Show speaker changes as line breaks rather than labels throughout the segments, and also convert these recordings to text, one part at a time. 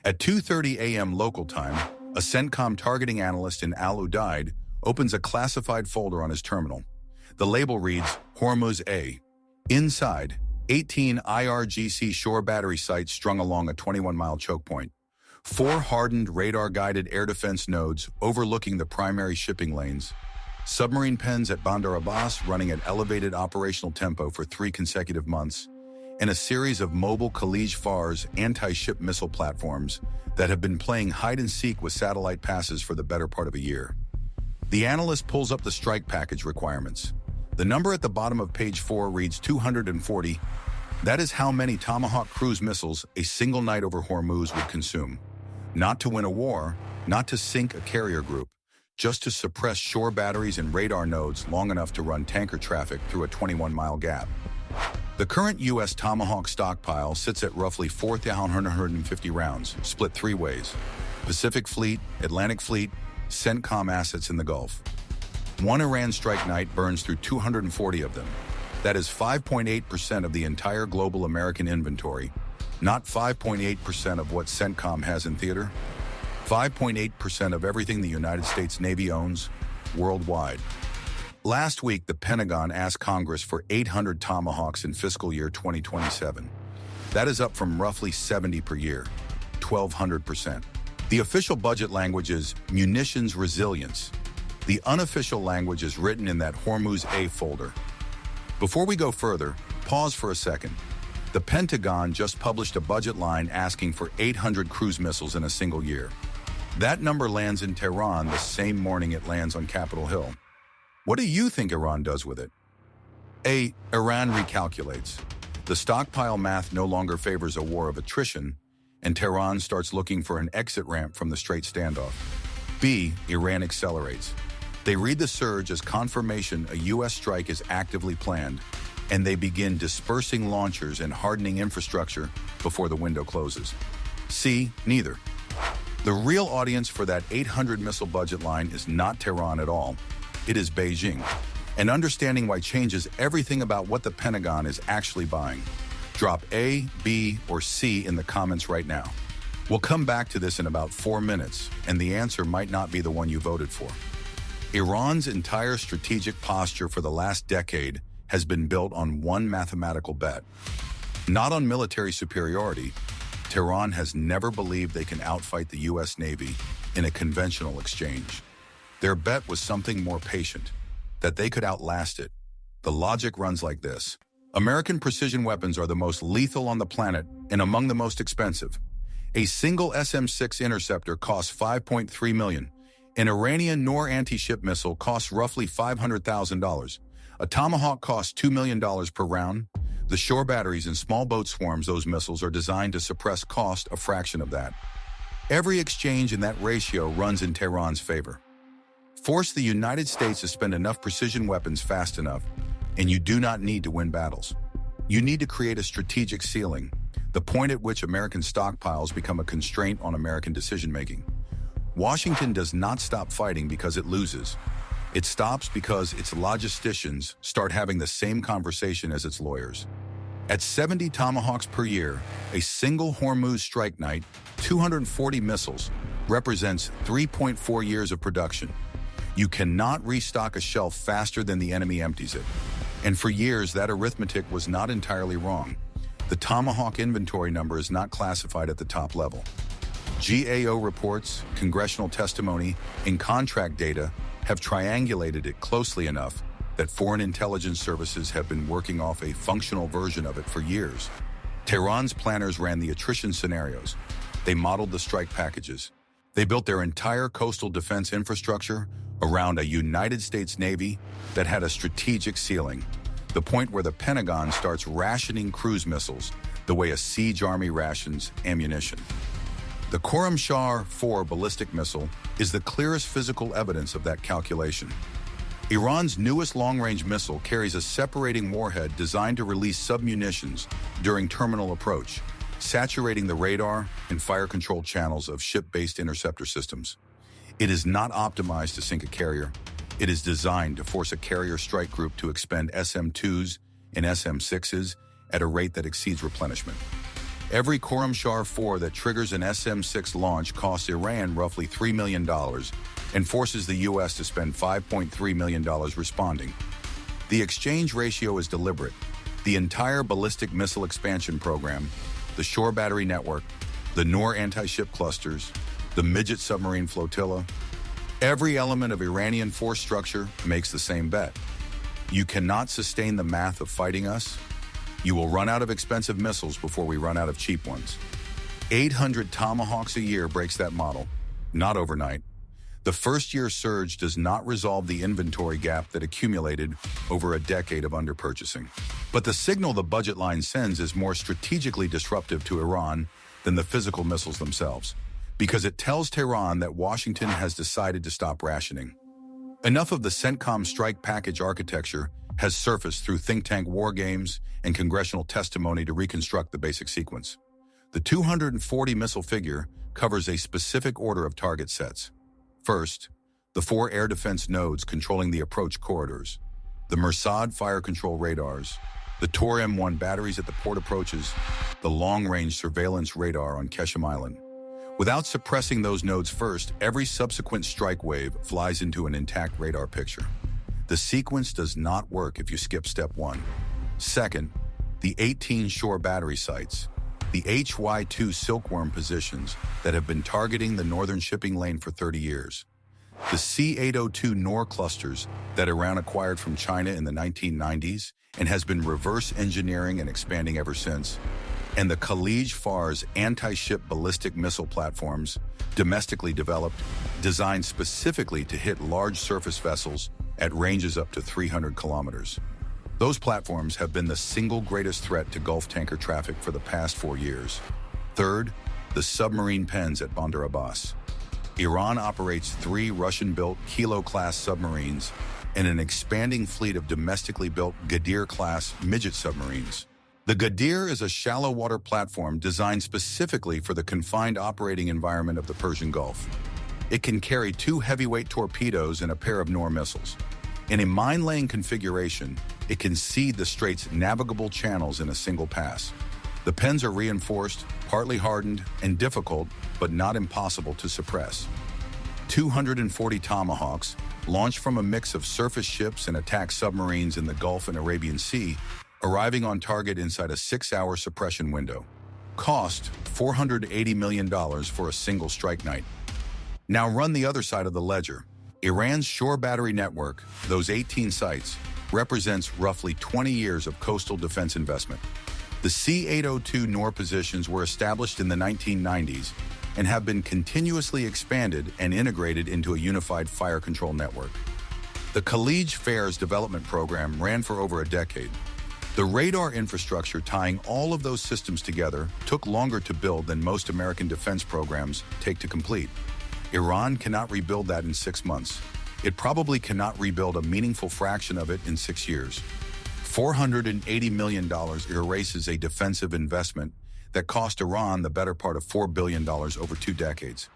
At 2:30 a.m. local time, a CENTCOM targeting analyst in Al Udeid opens a classified folder on his terminal. The label reads, Hormuz A. Inside, 18 IRGC shore battery sites strung along a 21-mile choke point. 4 hardened radar-guided air defense nodes overlooking the primary shipping lanes. Submarine pens at Bandar Abbas running at elevated operational tempo for 3 consecutive months. And a series of mobile Khalij Fars anti-ship missile platforms that have been playing hide-and-seek with satellite passes for the better part of a year. The analyst pulls up the strike package requirements. The number at the bottom of page 4 reads 240. That is how many Tomahawk cruise missiles a single night over Hormuz would consume. Not to win a war, not to sink a carrier group, just to suppress shore batteries and radar nodes long enough to run tanker traffic through a 21-mile gap. The current U.S. Tomahawk stockpile sits at roughly 4,150 rounds, split 3 ways. Pacific Fleet, Atlantic Fleet, CENTCOM assets in the Gulf. One Iran strike night burns through 240 of them. That is 5.8% of the entire global American inventory, not 5.8% of what CENTCOM has in theater. 5.8% of everything the United States Navy owns worldwide. Last week, the Pentagon asked Congress for 800 Tomahawks in fiscal year 2027. That is up from roughly 70 per year, 1,200%. The official budget language is munitions resilience. The unofficial language is written in that Hormuz A folder. Before we go further, pause for a second. The Pentagon just published a budget line asking for 800 cruise missiles in a single year. That number lands in Tehran the same morning it lands on Capitol Hill. What do you think Iran does with it? A. Iran recalculates. The stockpile math no longer favors a war of attrition, and Tehran starts looking for an exit ramp from the straight standoff. B. Iran accelerates. They read the surge as confirmation a U.S. strike is actively planned, and they begin dispersing launchers and hardening infrastructure before the window closes. C. Neither. The real audience for that 800 missile budget line is not Tehran at all. It is Beijing. And understanding why changes everything about what the Pentagon is actually buying. Drop A, B, or C in the comments right now. We'll come back to this in about 4 minutes, and the answer might not be the one you voted for. Iran's entire strategic posture for the last decade has been built on one mathematical bet. Not on military superiority. Tehran has never believed they can outfight the U.S. Navy in a conventional exchange. Their bet was something more patient, that they could outlast it. The logic runs like this. American precision weapons are the most lethal on the planet and among the most expensive. A single SM-6 interceptor costs $5.3 million. An Iranian Noor anti-ship missile costs roughly $500,000. A Tomahawk costs $2 million per round. The shore batteries and small boat swarms those missiles are designed to suppress cost a fraction of that. Every exchange in that ratio runs in Tehran's favor. Force the United States to spend enough precision weapons fast enough, and you do not need to win battles. You need to create a strategic ceiling, the point at which American stockpiles become a constraint on American decision-making. Washington does not stop fighting because it loses. It stops because its logisticians start having the same conversation as its lawyers. At 70 Tomahawks per year, a single Hormuz strike night, 240 missiles, represents 3.4 years of production. You cannot restock a shelf faster than the enemy empties it. And for years, that arithmetic was not entirely wrong. The Tomahawk inventory number is not classified at the top level. GAO reports, congressional testimony, and contract data have triangulated it closely enough that foreign intelligence services have been working off a functional version of it for years. Tehran's planners ran the attrition scenarios. They modeled the strike packages. They built their entire coastal defense infrastructure around a United States Navy that had a strategic ceiling, the point where the Pentagon starts rationing cruise missiles the way a siege army rations ammunition. The Khorramshahr-4 ballistic missile is the clearest physical evidence of that calculation. Iran's newest long-range missile carries a separating warhead designed to release submunitions during terminal approach, saturating the radar and fire control channels of ship-based interceptor systems. It is not optimized to sink a carrier. It is designed to force a carrier strike group to expend SM-2s and SM-6s at a rate that exceeds replenishment. Every Khorramshahr 4 that triggers an SM-6 launch costs Iran roughly $3 million and forces the U.S. to spend $5.3 million responding. The exchange ratio is deliberate. The entire ballistic missile expansion program, the shore battery network, the Noor anti-ship clusters, the midget submarine flotilla, every element of Iranian force structure makes the same bet. You cannot sustain the math of fighting us. You will run out of expensive missiles before we run out of cheap ones. 800 Tomahawks a year breaks that model, not overnight. The first-year surge does not resolve the inventory gap that accumulated over a decade of underpurchasing. But the signal the budget line sends is more strategically disruptive to Iran than the physical missiles themselves, because it tells Tehran that Washington has decided to stop rationing. Enough of the CENTCOM strike package architecture has surfaced through think tank war games and congressional testimony to reconstruct the basic sequence. The 240 missile figure covers a specific order of target sets. First, the 4 air defense nodes controlling the approach corridors, the Mersad fire control radars, the Tor M1 batteries at the port approaches, the long-range surveillance radar on Keshem Island. Without suppressing those nodes first, every subsequent strike wave flies into an intact radar picture. The sequence does not work if you skip step 1. Second, the 18 shore battery sites, the HY-2 silkworm positions that have been targeting the northern shipping lane for 30 years. The C-802 Noor clusters that Iran acquired from China in the 1990s and has been reverse engineering and expanding ever since. And the Khalij Fars anti-ship ballistic missile platforms, domestically developed, designed specifically to hit large surface vessels at ranges up to 300 kilometers. Those platforms have been the single greatest threat to Gulf tanker traffic for the past 4 years. Third, the submarine pens at Bandar Abbas. Iran operates 3 Russian-built Kilo-class submarines and an expanding fleet of domestically built Ghadir-class midget submarines. The Ghadir is a shallow water platform designed specifically for the confined operating environment of the Persian Gulf. It can carry 2 heavyweight torpedoes and a pair of Noor missiles. In a mine-laying configuration, it can seed the strait's navigable channels in a single pass. The pens are reinforced, partly hardened, and difficult, but not impossible to suppress. 240 Tomahawks, launched from a mix of surface ships and attack submarines in the Gulf and Arabian Sea, arriving on target inside a 6-hour suppression window. Cost $480 million for a single strike night. Now run the other side of the ledger. Iran's shore battery network, those 18 sites, represents roughly 20 years of coastal defense investment. The C-802 Noor positions were established in the 1990s and have been continuously expanded and integrated into a unified fire control network. The Khalij Fars development program ran for over a decade. The radar infrastructure tying all of those systems together took longer to build than most American defense programs take to complete. Iran cannot rebuild that in 6 months. It probably cannot rebuild a meaningful fraction of it in 6 years. $480 million erases a defensive investment that cost Iran the better part of $4 billion over 2 decades.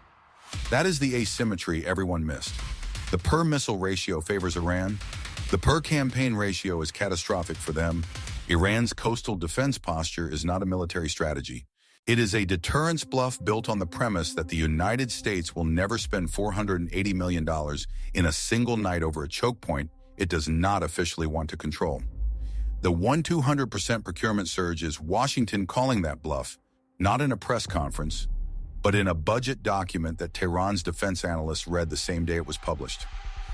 That is the asymmetry everyone missed. The per-missile ratio favors Iran. The per-campaign ratio is catastrophic for them. Iran's coastal defense posture is not a military strategy. It is a deterrence bluff built on the premise that the United States will never spend $480 million in a single night over a choke point it does not officially want to control. The 1,200% procurement surge is Washington calling that bluff, not in a press conference, but in a budget document that Tehran's defense analysts read the same day it was published.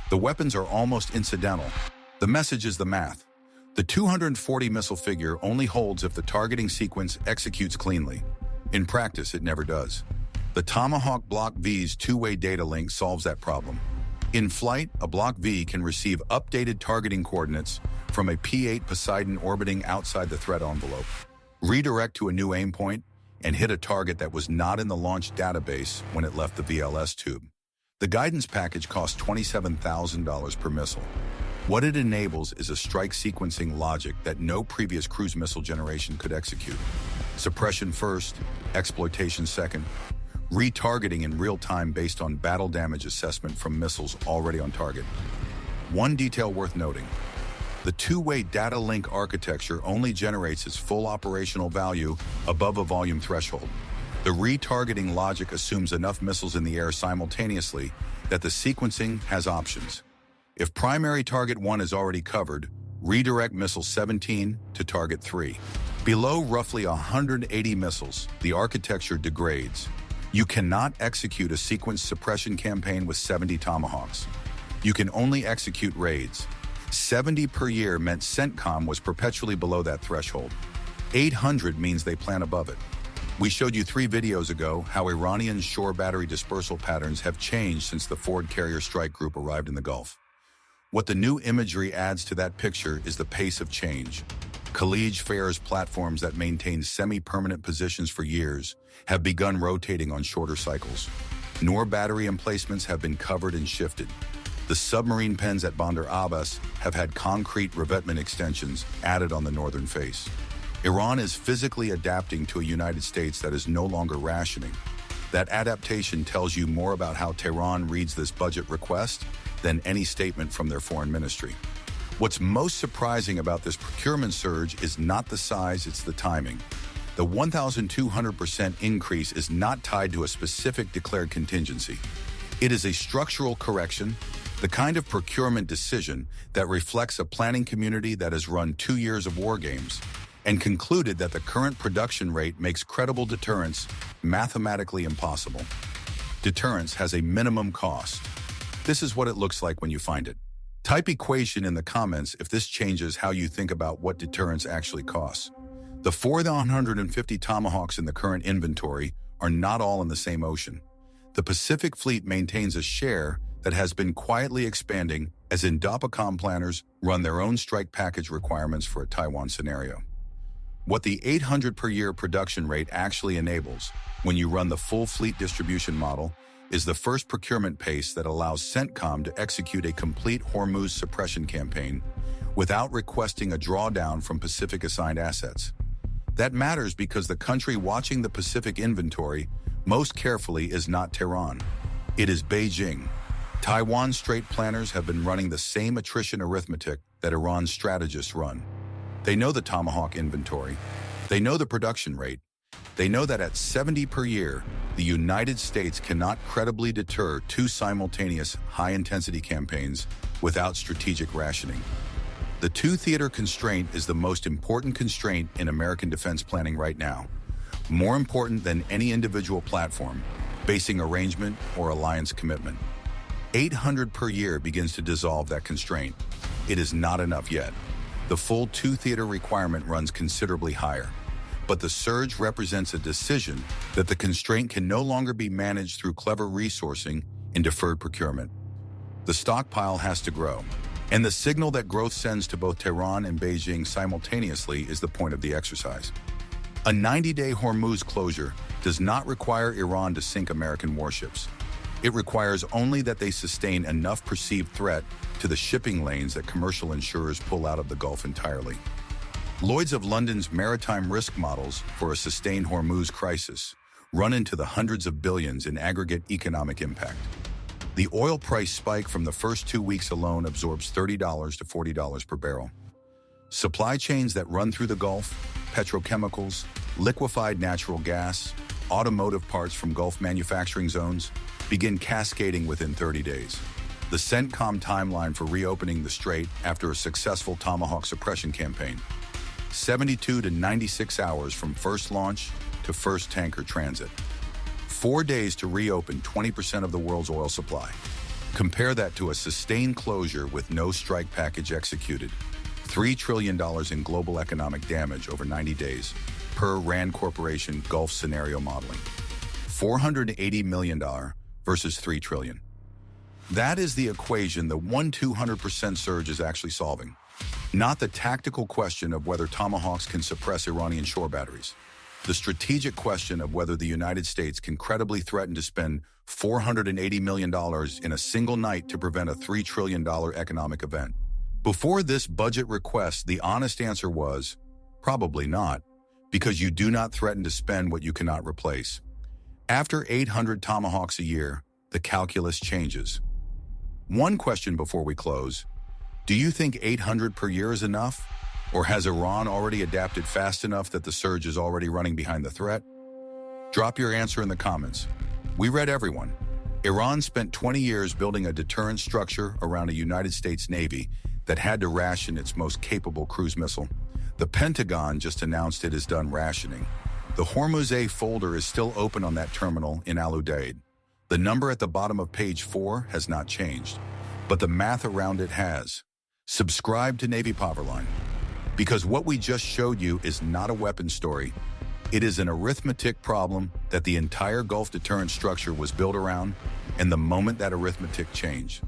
The weapons are almost incidental. The message is the math. The 240 missile figure only holds if the targeting sequence executes cleanly. In practice, it never does. The Tomahawk Block V's 2-way data link solves that problem. In flight, a Block V can receive updated targeting coordinates from a P-8 Poseidon orbiting outside the threat envelope, redirect to a new aim point, and hit a target that was not in the launch database when it left the VLS tube. The guidance package costs $27,000 per missile. What it enables is a strike sequencing logic that no previous cruise missile generation could execute. Suppression first, exploitation second, retargeting in real time based on battle damage assessment from missiles already on target. One detail worth noting: The two-way data link architecture only generates its full operational value above a volume threshold. The retargeting logic assumes enough missiles in the air simultaneously that the sequencing has options. If primary target 1 is already covered, redirect missile 17 to target 3. Below roughly 180 missiles, the architecture degrades. You cannot execute a sequence suppression campaign with 70 Tomahawks. You can only execute raids. 70 per year meant CENTCOM was perpetually below that threshold. 800 means they plan above it. We showed you 3 videos ago how Iranian shore battery dispersal patterns have changed since the Ford Carrier Strike Group arrived in the Gulf. What the new imagery adds to that picture is the pace of change. Khalij Fars platforms that maintain semi-permanent positions for years have begun rotating on shorter cycles. Noor battery emplacements have been covered and shifted. The submarine pens at Bandar Abbas have had concrete revetment extensions added on the northern face. Iran is physically adapting to a United States that is no longer rationing. That adaptation tells you more about how Tehran reads this budget request than any statement from their foreign ministry. What's most surprising about this procurement surge is not the size, it's the timing. The 1,200% increase is not tied to a specific declared contingency. It is a structural correction, the kind of procurement decision that reflects a planning community that has run 2 years of war games and concluded that the current production rate makes credible deterrence mathematically impossible. Deterrence has a minimum cost. This is what it looks like when you find it. Type equation in the comments if this changes how you think about what deterrence actually costs. The 450 Tomahawks in the current inventory are not all in the same ocean. The Pacific Fleet maintains a share that has been quietly expanding as Indo-Pacific planners run their own strike package requirements for a Taiwan scenario. What the 800 per year production rate actually enables when you run the full fleet distribution model is the first procurement pace that allows CENTCOM to execute a complete Hormuz suppression campaign without requesting a drawdown from Pacific assigned assets. That matters because the country watching the Pacific inventory most carefully is not Tehran. It is Beijing. Taiwan Strait planners have been running the same attrition arithmetic that Iran's strategists run. They know the Tomahawk inventory. They know the production rate. They know that at 70 per year, the United States cannot credibly deter 2 simultaneous high-intensity campaigns without strategic rationing. The 2-theater constraint is the most important constraint in American defense planning right now, more important than any individual platform, basing arrangement, or alliance commitment. 800 per year begins to dissolve that constraint. It is not enough yet. The full 2-theater requirement runs considerably higher, but the surge represents a decision that the constraint can no longer be managed through clever resourcing and deferred procurement. The stockpile has to grow, and the signal that growth sends to both Tehran and Beijing simultaneously is the point of the exercise. A 90-day Hormuz closure does not require Iran to sink American warships. It requires only that they sustain enough perceived threat to the shipping lanes that commercial insurers pull out of the Gulf entirely. Lloyd's of London's maritime risk models for a sustained Hormuz crisis run into the hundreds of billions in aggregate economic impact. The oil price spike from the first 2 weeks alone absorbs $30 to $40 per barrel. Supply chains that run through the Gulf, petrochemicals, liquefied natural gas, automotive parts from Gulf manufacturing zones, begin cascading within 30 days. The CENTCOM timeline for reopening the strait after a successful Tomahawk suppression campaign: 72 to 96 hours from first launch to first tanker transit. 4 days to reopen 20% of the world's oil supply. Compare that to a sustained closure with no strike package executed. $3 trillion in global economic damage over 90 days, per Rand Corporation Gulf scenario modeling. $480 million versus $3 trillion. That is the equation the 1,200% surge is actually solving, not the tactical question of whether Tomahawks can suppress Iranian shore batteries. The strategic question of whether the United States can credibly threaten to spend $480 million in a single night to prevent a $3 trillion economic event. Before this budget request, the honest answer was, probably not, because you do not threaten to spend what you cannot replace. After 800 Tomahawks a year, the calculus changes. One question before we close: Do you think 800 per year is enough? Or has Iran already adapted fast enough that the surge is already running behind the threat? Drop your answer in the comments. We read everyone. Iran spent 20 years building a deterrent structure around a United States Navy that had to ration its most capable cruise missile. The Pentagon just announced it has done rationing. The Hormuz A folder is still open on that terminal in Al Udeid. The number at the bottom of page 4 has not changed, but the math around it has. Subscribe to Navy Powerline, because what we just showed you is not a weapon story. It is an arithmetic problem that the entire Gulf deterrent structure was built around, and the moment that arithmetic changed,